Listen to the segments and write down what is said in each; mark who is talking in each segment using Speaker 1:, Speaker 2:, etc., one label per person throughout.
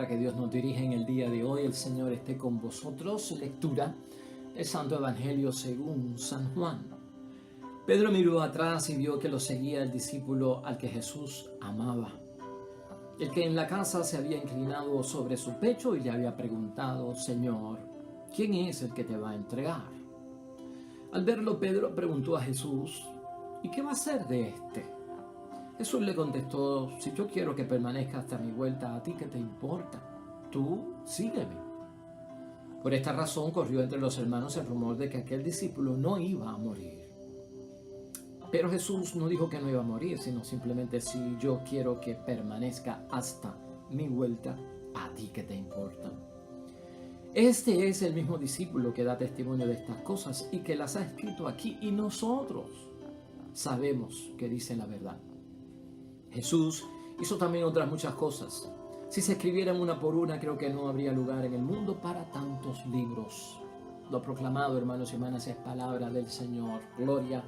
Speaker 1: que Dios nos dirige en el día de hoy. El Señor esté con vosotros. Lectura del Santo Evangelio según San Juan. Pedro miró atrás y vio que lo seguía el discípulo al que Jesús amaba, el que en la casa se había inclinado sobre su pecho y le había preguntado: Señor, ¿quién es el que te va a entregar? Al verlo, Pedro preguntó a Jesús: ¿y qué va a hacer de este? Jesús le contestó: si yo quiero que permanezca hasta mi vuelta, ¿a ti qué te importa? Tú sígueme. Por esta razón corrió entre los hermanos el rumor de que aquel discípulo no iba a morir. Pero Jesús no dijo que no iba a morir, sino simplemente: si yo quiero que permanezca hasta mi vuelta, ¿a ti qué te importa? Este es el mismo discípulo que da testimonio de estas cosas y que las ha escrito aquí, y nosotros sabemos que dice la verdad. Jesús hizo también otras muchas cosas. Si se escribieran una por una, creo que no habría lugar en el mundo para tantos libros. Lo proclamado, hermanos y hermanas, es palabra del Señor. Gloria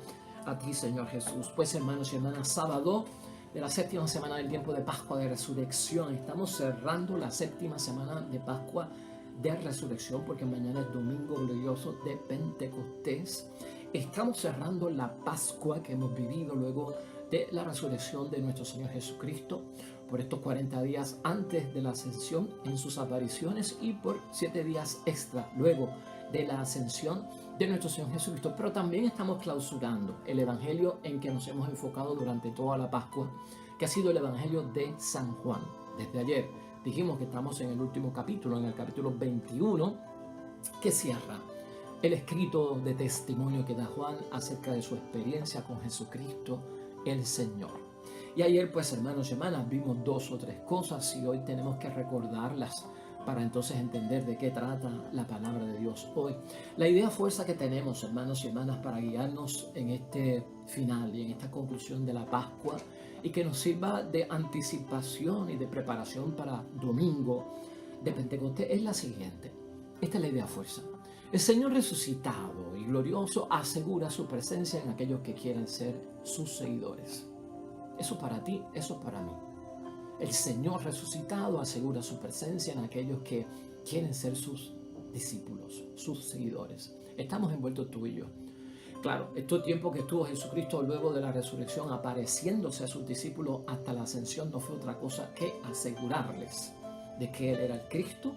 Speaker 1: a ti, Señor Jesús. Pues, hermanos y hermanas, sábado de la séptima semana del tiempo de Pascua de Resurrección. Estamos cerrando la séptima semana de Pascua de Resurrección, porque mañana es domingo glorioso de Pentecostés. Estamos cerrando la Pascua que hemos vivido luego de la resurrección de nuestro Señor Jesucristo, por estos 40 días antes de la ascensión en sus apariciones y por 7 días extra luego de la ascensión de nuestro Señor Jesucristo. Pero también estamos clausurando el Evangelio en que nos hemos enfocado durante toda la Pascua, que ha sido el Evangelio de San Juan. Desde ayer dijimos que estamos en el último capítulo, en el capítulo 21, que cierra el escrito de testimonio que da Juan acerca de su experiencia con Jesucristo el Señor. Y ayer, pues, hermanos y hermanas, vimos 2 o 3 cosas y hoy tenemos que recordarlas para entonces entender de qué trata la palabra de Dios hoy. La idea fuerza que tenemos, hermanos y hermanas, para guiarnos en este final y en esta conclusión de la Pascua, y que nos sirva de anticipación y de preparación para domingo de Pentecostés, es la siguiente. Esta es la idea fuerza. El Señor resucitado y glorioso asegura su presencia en aquellos que quieren ser sus seguidores. Eso para ti, eso para mí. El Señor resucitado asegura su presencia en aquellos que quieren ser sus discípulos, sus seguidores. Estamos envueltos tú y yo. Claro, este tiempo que estuvo Jesucristo luego de la resurrección apareciéndose a sus discípulos hasta la ascensión no fue otra cosa que asegurarles de que Él era el Cristo,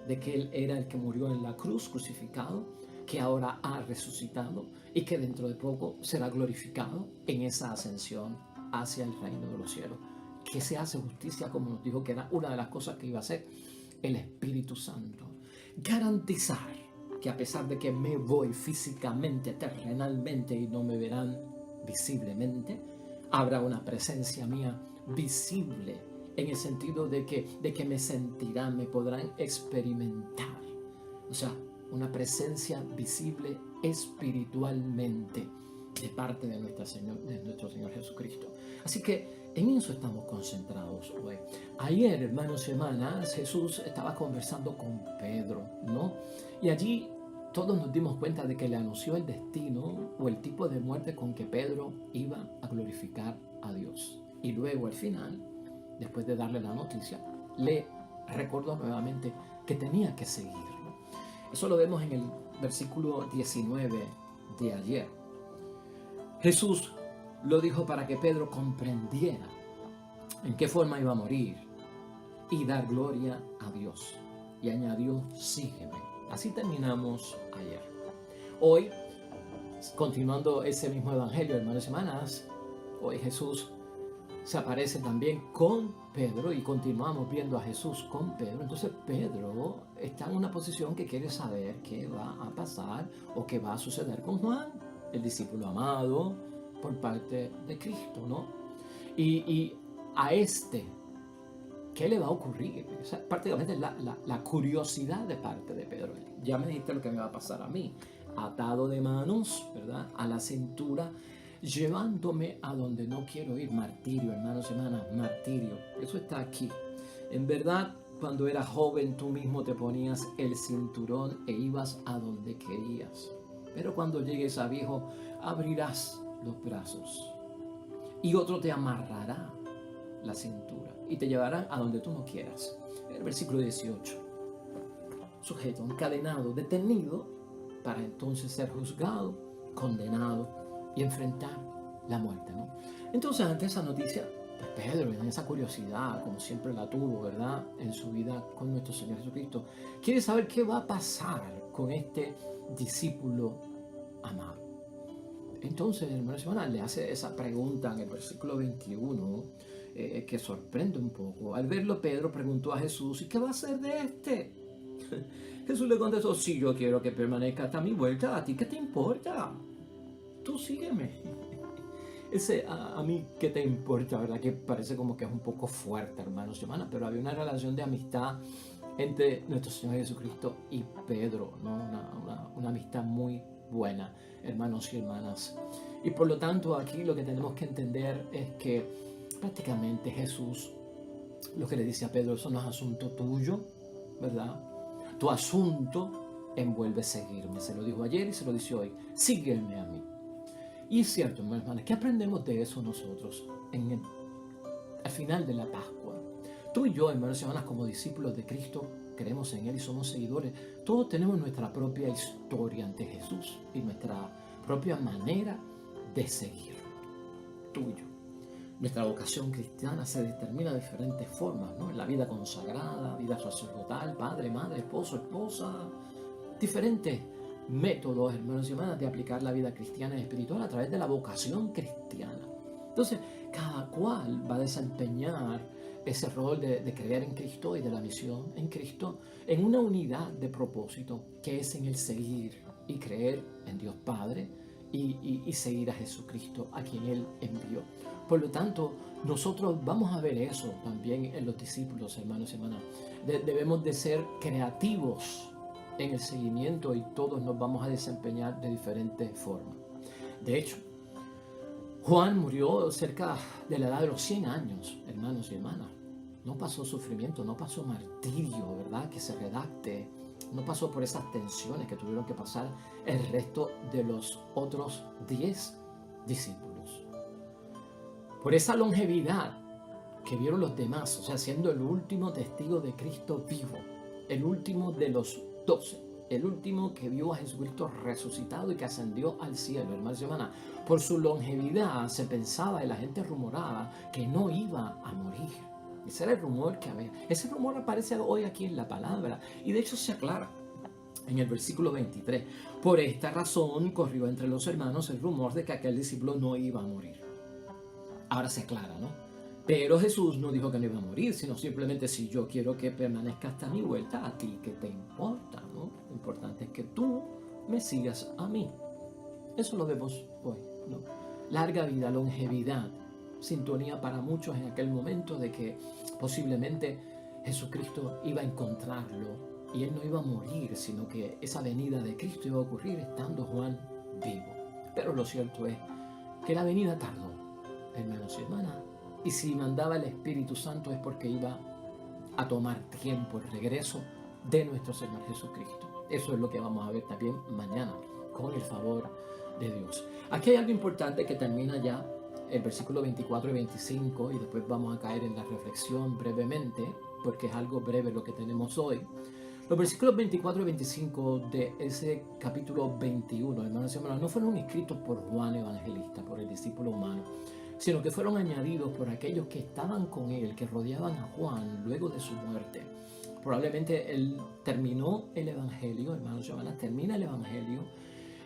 Speaker 1: de que Él era el que murió en la cruz crucificado, que ahora ha resucitado y que dentro de poco será glorificado en esa ascensión hacia el reino de los cielos. Que se hace justicia, como nos dijo que era una de las cosas que iba a hacer el Espíritu Santo. Garantizar que a pesar de que me voy físicamente, terrenalmente, y no me verán visiblemente, habrá una presencia mía visible, en el sentido de que me sentirán, me podrán experimentar. O sea, una presencia visible espiritualmente de parte de nuestro Señor Jesucristo. Así que en eso estamos concentrados hoy. Ayer, hermanos y hermanas, Jesús estaba conversando con Pedro, ¿no? Y allí todos nos dimos cuenta de que le anunció el destino o el tipo de muerte con que Pedro iba a glorificar a Dios. Y luego al final, después de darle la noticia, le recordó nuevamente que tenía que seguirlo. Eso lo vemos en el versículo 19 de ayer. Jesús lo dijo para que Pedro comprendiera en qué forma iba a morir y dar gloria a Dios. Y añadió: sígueme. Así terminamos ayer. Hoy, continuando ese mismo evangelio, hermanos y hermanas, hoy Jesús se aparece también con Pedro y continuamos viendo a Jesús con Pedro. Entonces Pedro está en una posición que quiere saber qué va a pasar o qué va a suceder con Juan, el discípulo amado por parte de Cristo, ¿no? Y a este, ¿qué le va a ocurrir? O sea, prácticamente la curiosidad de parte de Pedro. Ya me dijiste lo que me va a pasar a mí. Atado de manos, ¿verdad?, a la cintura, llevándome a donde no quiero ir. Martirio, hermanos y hermanas, martirio. Eso está aquí. En verdad, cuando eras joven, tú mismo te ponías el cinturón e ibas a donde querías. Pero cuando llegues a viejo, abrirás los brazos y otro te amarrará la cintura y te llevarán a donde tú no quieras. el versículo 18. Sujeto, encadenado, detenido, para entonces ser juzgado, condenado y enfrentar la muerte, ¿no? Entonces, ante esa noticia, pues Pedro, en esa curiosidad, como siempre la tuvo, ¿verdad?, en su vida con nuestro Señor Jesucristo, quiere saber qué va a pasar con este discípulo amado. Entonces, hermano y hermana, le hace esa pregunta en el versículo 21, que sorprende un poco. Al verlo, Pedro preguntó a Jesús: ¿y qué va a hacer de este? Jesús le contestó: sí, yo quiero que permanezca hasta mi vuelta. ¿A ti qué te importa? Tú sígueme. Ese a mí qué te importa, ¿verdad? Que parece como que es un poco fuerte, hermanos y hermanas, pero había una relación de amistad entre nuestro Señor Jesucristo y Pedro, ¿no? Una amistad muy buena, hermanos y hermanas. Y por lo tanto, aquí lo que tenemos que entender es que prácticamente Jesús lo que le dice a Pedro: eso no es asunto tuyo, ¿verdad? Tu asunto envuelve seguirme. Se lo dijo ayer y se lo dice hoy: sígueme a mí. Y es cierto, hermanos, ¿qué aprendemos de eso nosotros al final de la Pascua? Tú y yo, hermanos y hermanas, como discípulos de Cristo, creemos en Él y somos seguidores. Todos tenemos nuestra propia historia ante Jesús y nuestra propia manera de seguir. Tú y yo. Nuestra vocación cristiana se determina de diferentes formas, ¿no? En la vida consagrada, vida sacerdotal, padre, madre, esposo, esposa, diferentes métodos, hermanos y hermanas, de aplicar la vida cristiana y espiritual a través de la vocación cristiana. Entonces, cada cual va a desempeñar ese rol de creer en Cristo y de la misión en Cristo en una unidad de propósito, que es en el seguir y creer en Dios Padre y seguir a Jesucristo, a quien Él envió. Por lo tanto, nosotros vamos a ver eso también en los discípulos, hermanos y hermanas. Debemos de ser creativos en el seguimiento y todos nos vamos a desempeñar de diferentes formas. De hecho, Juan murió cerca de la edad de los 100 años, hermanos y hermanas. No pasó sufrimiento, no pasó martirio, ¿verdad?, que se redacte. No pasó por esas tensiones que tuvieron que pasar el resto de los otros 10 discípulos. Por esa longevidad que vieron los demás, o sea, siendo el último testigo de Cristo vivo, el último de los 12, el último que vio a Jesucristo resucitado y que ascendió al cielo, hermanos y hermanas. Por su longevidad se pensaba y la gente rumoraba que no iba a morir. Ese era el rumor que había. Ese rumor aparece hoy aquí en la palabra y de hecho se aclara en el versículo 23. Por esta razón corrió entre los hermanos el rumor de que aquel discípulo no iba a morir. Ahora se aclara, ¿no? Pero Jesús no dijo que no iba a morir, sino simplemente: si yo quiero que permanezca hasta mi vuelta, ¿a ti qué te importa, no? Lo importante es que tú me sigas a mí. Eso lo vemos hoy, ¿no? Larga vida, longevidad, sintonía para muchos en aquel momento de que posiblemente Jesucristo iba a encontrarlo y él no iba a morir, sino que esa venida de Cristo iba a ocurrir estando Juan vivo. Pero lo cierto es que la venida tardó, hermanos y hermanas. Y si mandaba el Espíritu Santo es porque iba a tomar tiempo el regreso de nuestro Señor Jesucristo. Eso es lo que vamos a ver también mañana, con el favor de Dios. Aquí hay algo importante que termina ya el versículo 24 y 25, y después vamos a caer en la reflexión brevemente, porque es algo breve lo que tenemos hoy. Los versículos 24 y 25 de ese capítulo 21, hermanos y hermanas, no fueron escritos por Juan Evangelista, por el discípulo humano, sino que fueron añadidos por aquellos que estaban con él, que rodeaban a Juan luego de su muerte. Probablemente él terminó el Evangelio, hermanos y hermanas, termina el Evangelio,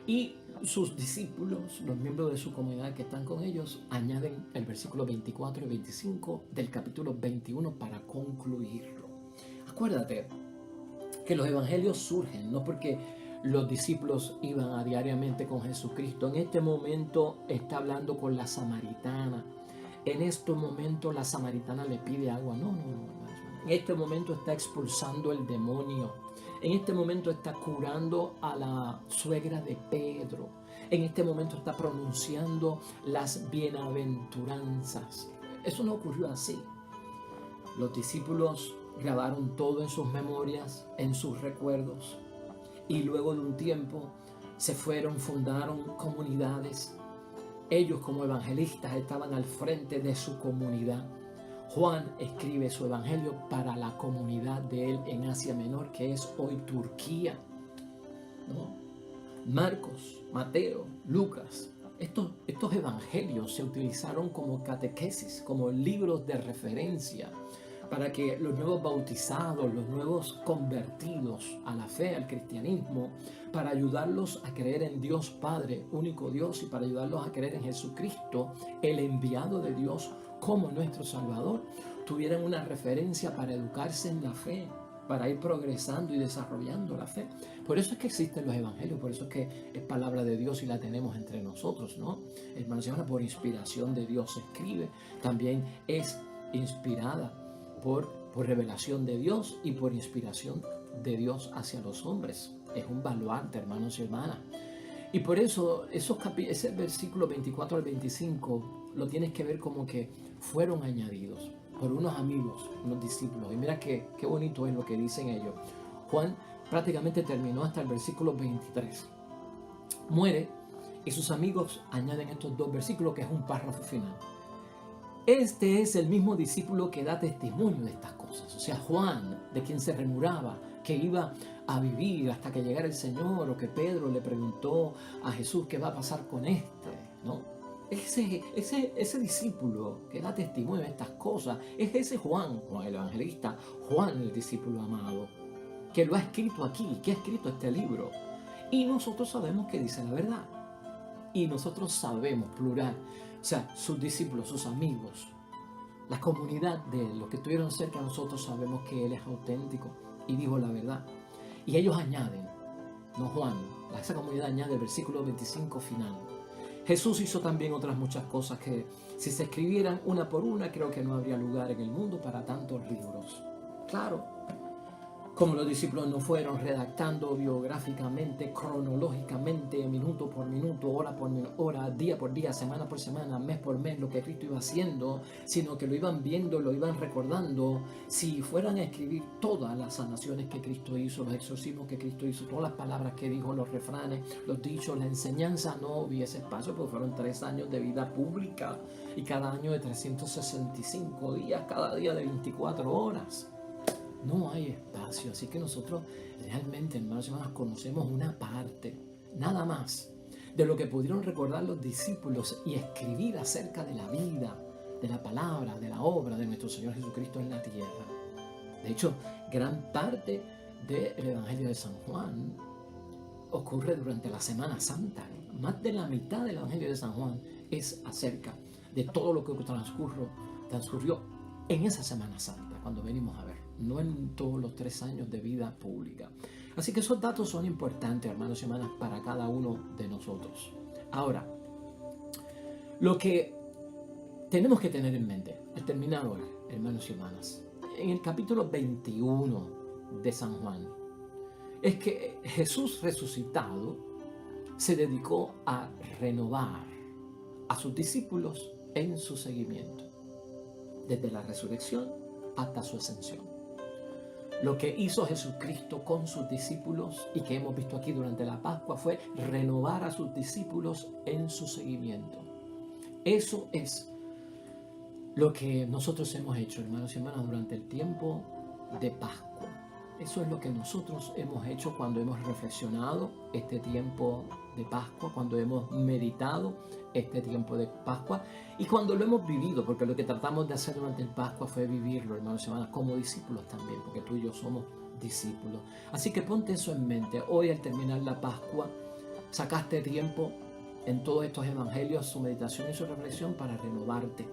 Speaker 1: y sus discípulos, los miembros de su comunidad que están con ellos, añaden el versículo 24 y 25 del capítulo 21 para concluirlo. Acuérdate que los evangelios surgen no porque los discípulos iban a diariamente con Jesucristo. En este momento está hablando con la samaritana. En este momento la samaritana le pide agua. No. En este momento está expulsando el demonio. En este momento está curando a la suegra de Pedro. En este momento está pronunciando las bienaventuranzas. Eso no ocurrió así. Los discípulos grabaron todo en sus memorias, en sus recuerdos. Y luego de un tiempo se fueron, fundaron comunidades. Ellos como evangelistas estaban al frente de su comunidad. Juan escribe su evangelio para la comunidad de él en Asia Menor, que es hoy Turquía, ¿no? Marcos, Mateo, Lucas, estos evangelios se utilizaron como catequesis, como libros de referencia, para que los nuevos bautizados, los nuevos convertidos a la fe, al cristianismo, para ayudarlos a creer en Dios Padre, único Dios, y para ayudarlos a creer en Jesucristo, el enviado de Dios como nuestro Salvador, tuvieran una referencia para educarse en la fe, para ir progresando y desarrollando la fe. Por eso es que existen los evangelios, por eso es que es palabra de Dios y la tenemos entre nosotros, ¿no? Hermanos y hermanas, por inspiración de Dios se escribe, también es inspirada por revelación de Dios y por inspiración de Dios hacia los hombres. Es un baluarte, hermanos y hermanas. Y por eso ese versículo 24 al 25 lo tienes que ver como que fueron añadidos por unos amigos, unos discípulos. Y mira qué bonito es lo que dicen ellos. Juan prácticamente terminó hasta el versículo 23. Muere y sus amigos añaden estos dos versículos, que es un párrafo final. Este es el mismo discípulo que da testimonio de estas cosas. O sea, Juan, de quien se remuraba que iba a vivir hasta que llegara el Señor, o que Pedro le preguntó a Jesús qué va a pasar con ¿no? Ese discípulo que da testimonio de estas cosas es ese Juan el evangelista, Juan el discípulo amado, que lo ha escrito aquí, que ha escrito este libro. Y nosotros sabemos que dice la verdad. Y nosotros sabemos, plural, o sea, sus discípulos, sus amigos, la comunidad de él, los que estuvieron cerca de nosotros, sabemos que él es auténtico y dijo la verdad. Y ellos añaden, no Juan, esa comunidad añade el versículo 25 final. Jesús hizo también otras muchas cosas que, si se escribieran una por una, creo que no habría lugar en el mundo para tantos libros. Claro, como los discípulos no fueron redactando biográficamente, cronológicamente, minuto por minuto, hora por hora, día por día, semana por semana, mes por mes, lo que Cristo iba haciendo, sino que lo iban viendo, lo iban recordando. Si fueran a escribir todas las sanaciones que Cristo hizo, los exorcismos que Cristo hizo, todas las palabras que dijo, los refranes, los dichos, la enseñanza, no hubiese espacio, porque fueron 3 años de vida pública y cada año de 365 días, cada día de 24 horas. No hay espacio, así que nosotros realmente, hermanos y hermanas, conocemos una parte, nada más, de lo que pudieron recordar los discípulos y escribir acerca de la vida, de la palabra, de la obra de nuestro Señor Jesucristo en la tierra. De hecho, gran parte del Evangelio de San Juan ocurre durante la Semana Santa. Más de la mitad del Evangelio de San Juan es acerca de todo lo que transcurrió en esa Semana Santa, cuando venimos a ver, no en todos los 3 años de vida pública. Así que esos datos son importantes, hermanos y hermanas, para cada uno de nosotros. Ahora, lo que tenemos que tener en mente al terminar ahora, hermanos y hermanas, en el capítulo 21 de San Juan, es que Jesús resucitado se dedicó a renovar a sus discípulos en su seguimiento, desde la resurrección hasta su ascensión. Lo que hizo Jesucristo con sus discípulos y que hemos visto aquí durante la Pascua fue renovar a sus discípulos en su seguimiento. Eso es lo que nosotros hemos hecho, hermanos y hermanas, durante el tiempo de Pascua. Eso es lo que nosotros hemos hecho cuando hemos reflexionado este tiempo de Pascua, cuando hemos meditado este tiempo de Pascua y cuando lo hemos vivido, porque lo que tratamos de hacer durante el Pascua fue vivirlo, hermanos y hermanas, como discípulos también, porque tú y yo somos discípulos. Así que ponte eso en mente. Hoy, al terminar la Pascua, sacaste tiempo en todos estos evangelios, su meditación y su reflexión, para renovarte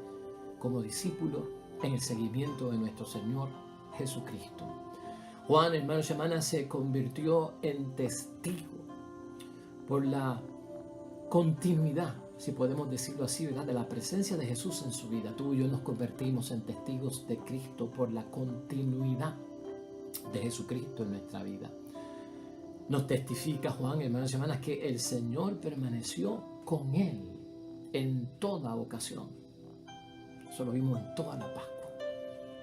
Speaker 1: como discípulo en el seguimiento de nuestro Señor Jesucristo. Juan, hermanos y hermanas, se convirtió en testigo por la continuidad, si podemos decirlo así, ¿verdad?, de la presencia de Jesús en su vida. Tú y yo nos convertimos en testigos de Cristo por la continuidad de Jesucristo en nuestra vida. Nos testifica Juan, hermanos y hermanas, que el Señor permaneció con él en toda ocasión. Eso lo vimos en toda la Pascua.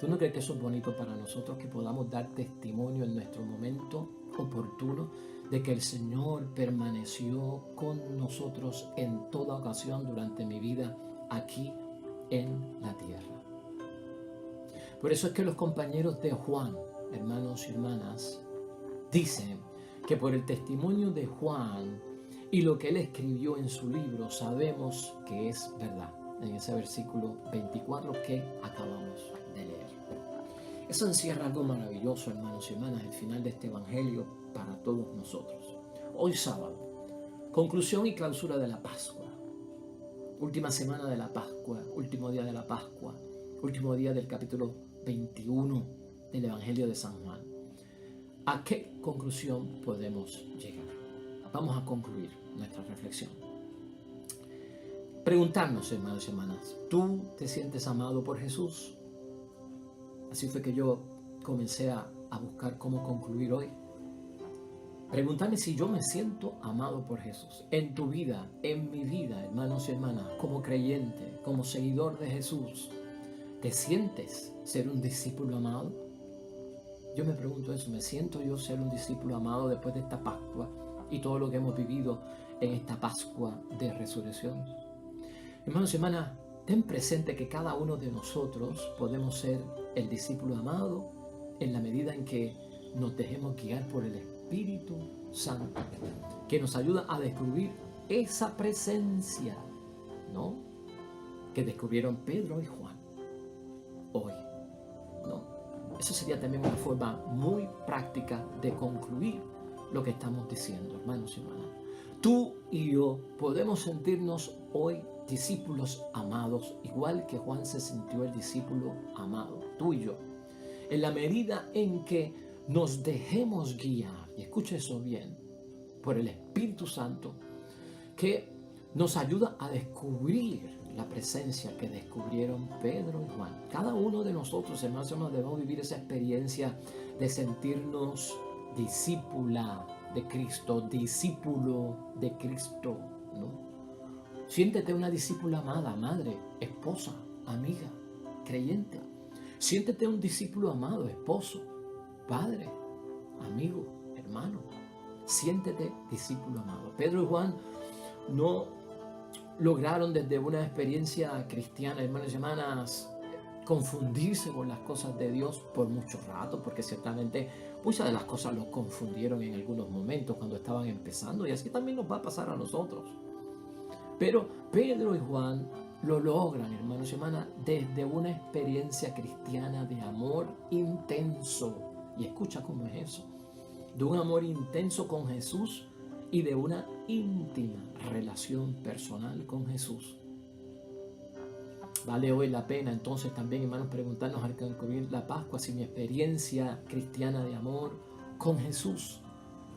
Speaker 1: ¿Tú no crees que eso es bonito para nosotros, que podamos dar testimonio en nuestro momento oportuno de que el Señor permaneció con nosotros en toda ocasión durante mi vida aquí en la tierra? Por eso es que los compañeros de Juan, hermanos y hermanas, dicen que por el testimonio de Juan y lo que él escribió en su libro, sabemos que es verdad. En ese versículo 24 que acabamos de leer. Eso encierra algo maravilloso, hermanos y hermanas, el final de este evangelio para todos nosotros. Hoy sábado, conclusión y clausura de la Pascua. Última semana de la Pascua, último día de la Pascua, último día del capítulo 21 del Evangelio de San Juan. ¿A qué conclusión podemos llegar? Vamos a concluir nuestra reflexión. Preguntarnos, hermanos y hermanas, ¿tú te sientes amado por Jesús? Así fue que yo comencé a buscar cómo concluir hoy. Preguntarme si yo me siento amado por Jesús. En tu vida, en mi vida, hermanos y hermanas, como creyente, como seguidor de Jesús, ¿te sientes ser un discípulo amado? Yo me pregunto eso, ¿me siento yo ser un discípulo amado después de esta Pascua y todo lo que hemos vivido en esta Pascua de resurrección? Hermanos y hermanas, ten presente que cada uno de nosotros podemos ser el discípulo amado en la medida en que nos dejemos guiar por el Espíritu Santo, que nos ayuda a descubrir esa presencia, ¿no?, que descubrieron Pedro y Juan hoy, ¿no? Eso sería también una forma muy práctica de concluir lo que estamos diciendo, hermanos y hermanas. Tú y yo podemos sentirnos hoy discípulos amados, igual que Juan se sintió el discípulo amado, tú y yo, en la medida en que nos dejemos guiar, y escucha eso bien, por el Espíritu Santo, que nos ayuda a descubrir la presencia que descubrieron Pedro y Juan. Cada uno de nosotros, hermanos, debemos vivir esa experiencia de sentirnos discípula de Cristo, discípulo de Cristo, ¿no? Siéntete una discípula amada, madre, esposa, amiga, creyente. Siéntete un discípulo amado, esposo, padre, amigo, hermano. Siéntete discípulo amado. Pedro y Juan no lograron desde una experiencia cristiana, hermanos y hermanas, confundirse con las cosas de Dios por mucho rato, porque ciertamente muchas de las cosas los confundieron en algunos momentos cuando estaban empezando, y así también nos va a pasar a nosotros. Pero Pedro y Juan lo logran, hermanos y hermanas, desde una experiencia cristiana de amor intenso. Y escucha cómo es eso. De un amor intenso con Jesús y de una íntima relación personal con Jesús. Vale hoy la pena entonces también, hermanos, preguntarnos al concluir la Pascua si mi experiencia cristiana de amor con Jesús,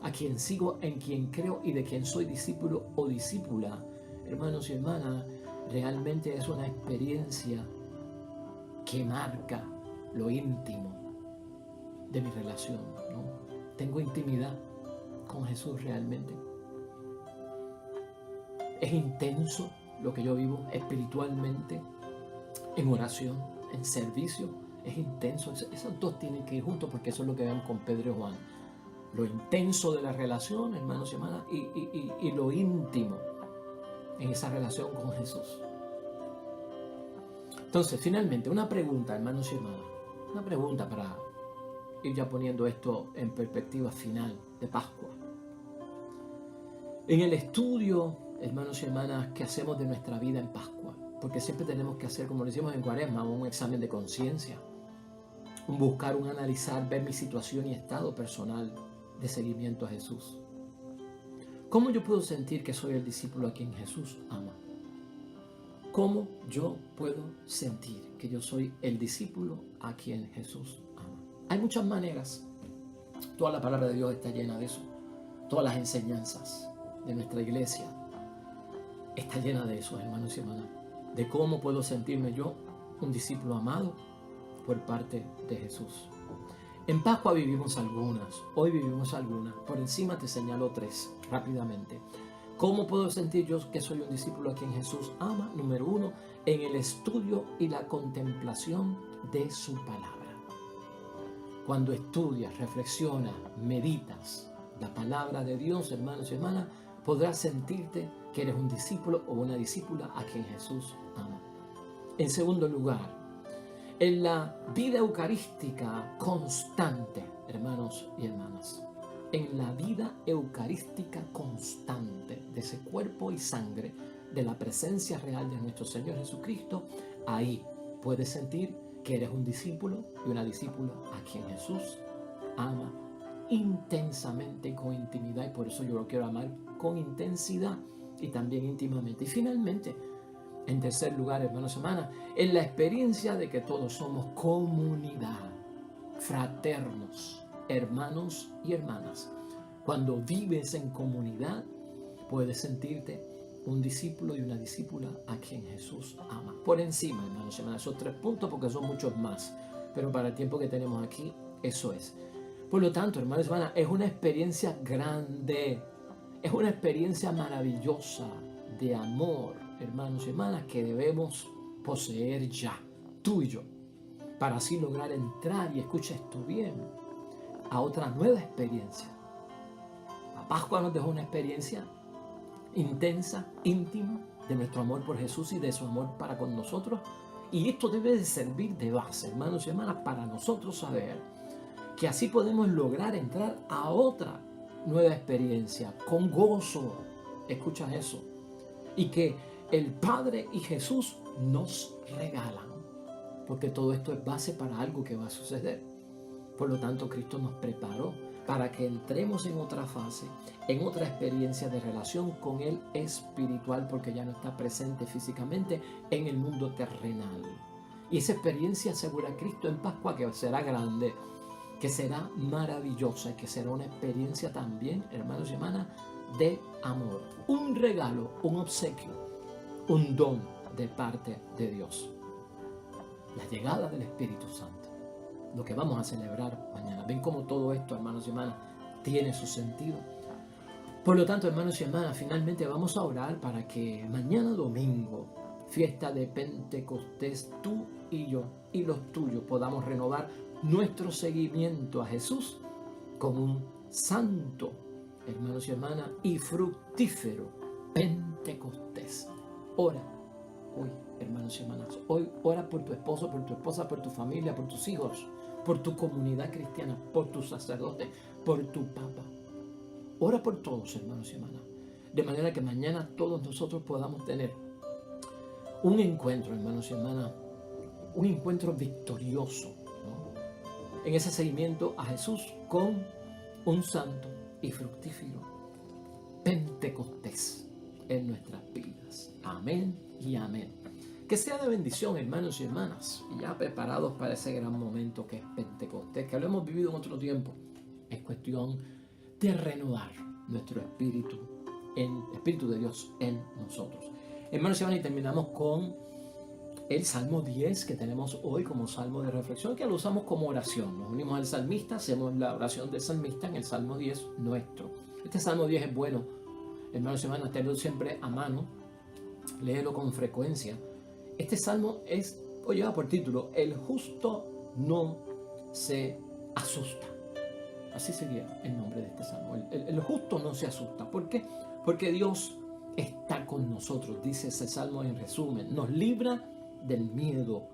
Speaker 1: a quien sigo, en quien creo y de quien soy discípulo o discípula, hermanos y hermanas, realmente es una experiencia que marca lo íntimo de mi relación, ¿no? Tengo intimidad con Jesús realmente. Es intenso lo que yo vivo espiritualmente, en oración, en servicio. Es intenso. Esos dos tienen que ir juntos, porque eso es lo que vemos con Pedro y Juan. Lo intenso de la relación, hermanos y hermanas, y lo íntimo en esa relación con Jesús. Entonces, finalmente, una pregunta, hermanos y hermanas. Una pregunta para ir ya poniendo esto en perspectiva final de Pascua. En el estudio, hermanos y hermanas, que hacemos de nuestra vida en Pascua, porque siempre tenemos que hacer, como lo hicimos en Cuaresma, un examen de conciencia, un buscar, un analizar, ver mi situación y estado personal de seguimiento a Jesús. ¿Cómo yo puedo sentir que soy el discípulo a quien Jesús ama? ¿Cómo yo puedo sentir que yo soy el discípulo a quien Jesús ama? Hay muchas maneras. Toda la palabra de Dios está llena de eso. Todas las enseñanzas de nuestra iglesia está llena de eso, hermanos y hermanas. De cómo puedo sentirme yo un discípulo amado por parte de Jesús. En Pascua vivimos algunas, hoy vivimos algunas. Por encima te señalo 3 rápidamente. ¿Cómo puedo sentir yo que soy un discípulo a quien Jesús ama? Número 1, en el estudio y la contemplación de su palabra. Cuando estudias, reflexionas, meditas la palabra de Dios, hermanos y hermanas, podrás sentirte que eres un discípulo o una discípula a quien Jesús ama. En segundo lugar, en la vida eucarística constante, hermanos y hermanas. En la vida eucarística constante de ese cuerpo y sangre, de la presencia real de nuestro Señor Jesucristo, ahí puedes sentir que eres un discípulo y una discípula a quien Jesús ama intensamente y con intimidad, y por eso yo lo quiero amar con intensidad y también íntimamente. Y finalmente, en tercer lugar, hermanos y hermanas, en la experiencia de que todos somos comunidad, fraternos, hermanos y hermanas. Cuando vives en comunidad, puedes sentirte un discípulo y una discípula a quien Jesús ama. Por encima, hermanos y hermanas, esos 3 puntos, porque son muchos más, pero para el tiempo que tenemos aquí, eso es. Por lo tanto, hermanos y hermanas, es una experiencia grande, es una experiencia maravillosa de amor, hermanos y hermanas, que debemos poseer ya, tú y yo, para así lograr entrar, y escucha esto bien, a otra nueva experiencia. La Pascua nos dejó una experiencia intensa, íntima, de nuestro amor por Jesús y de su amor para con nosotros. Y esto debe de servir de base, hermanos y hermanas, para nosotros saber que así podemos lograr entrar a otra nueva experiencia con gozo. Escucha eso. Y que el Padre y Jesús nos regalan. Porque todo esto es base para algo que va a suceder. Por lo tanto, Cristo nos preparó para que entremos en otra fase, en otra experiencia de relación con Él espiritual, porque ya no está presente físicamente en el mundo terrenal. Y esa experiencia asegura a Cristo en Pascua que será grande, que será maravillosa y que será una experiencia también, hermanos y hermanas, de amor. Un regalo, un obsequio, un don de parte de Dios. La llegada del Espíritu Santo. Lo que vamos a celebrar mañana. Ven cómo todo esto, hermanos y hermanas, tiene su sentido. Por lo tanto, hermanos y hermanas, finalmente vamos a orar para que mañana domingo, fiesta de Pentecostés, tú y yo y los tuyos podamos renovar nuestro seguimiento a Jesús con un santo, hermanos y hermanas, y fructífero Pentecostés. Ora hoy, hermanos y hermanas. Hoy ora por tu esposo, por tu esposa, por tu familia, por tus hijos, por tu comunidad cristiana, por tu sacerdote, por tu papa. Ora por todos, hermanos y hermanas. De manera que mañana todos nosotros podamos tener un encuentro, hermanos y hermanas, un encuentro victorioso, ¿no? En ese seguimiento a Jesús con un santo y fructífero Pentecostés en nuestras vidas. Amén y amén. Que sea de bendición, hermanos y hermanas, y ya preparados para ese gran momento que es Pentecostés, que lo hemos vivido en otro tiempo. Es cuestión de renovar nuestro espíritu, el Espíritu de Dios en nosotros. Hermanos y hermanas, y terminamos con el Salmo 10 que tenemos hoy como salmo de reflexión, que lo usamos como oración. Nos unimos al salmista, hacemos la oración del salmista en el Salmo 10 nuestro. Este Salmo 10 es bueno, hermanos y hermanas, tenerlo siempre a mano, léelo con frecuencia. Este salmo lleva por título: El justo no se asusta. Así sería el nombre de este salmo. El justo no se asusta. ¿Por qué? Porque Dios está con nosotros, dice ese salmo en resumen. Nos libra del miedo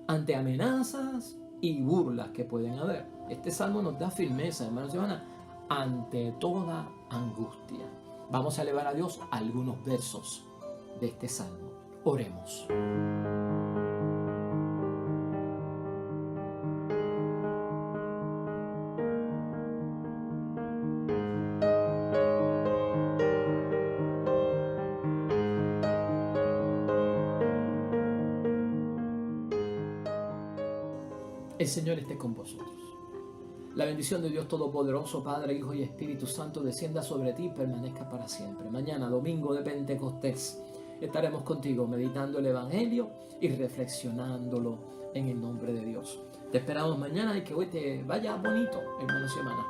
Speaker 1: ante amenazas y burlas que pueden haber. Este salmo nos da firmeza, hermanos y hermanas, ante toda angustia. Vamos a elevar a Dios algunos versos de este salmo. Oremos. El Señor esté con vosotros. La bendición de Dios Todopoderoso, Padre, Hijo y Espíritu Santo, descienda sobre ti y permanezca para siempre. Mañana, domingo de Pentecostés, estaremos contigo meditando el Evangelio y reflexionándolo en el nombre de Dios. Te esperamos mañana y que hoy te vaya bonito, hermanos y hermanas.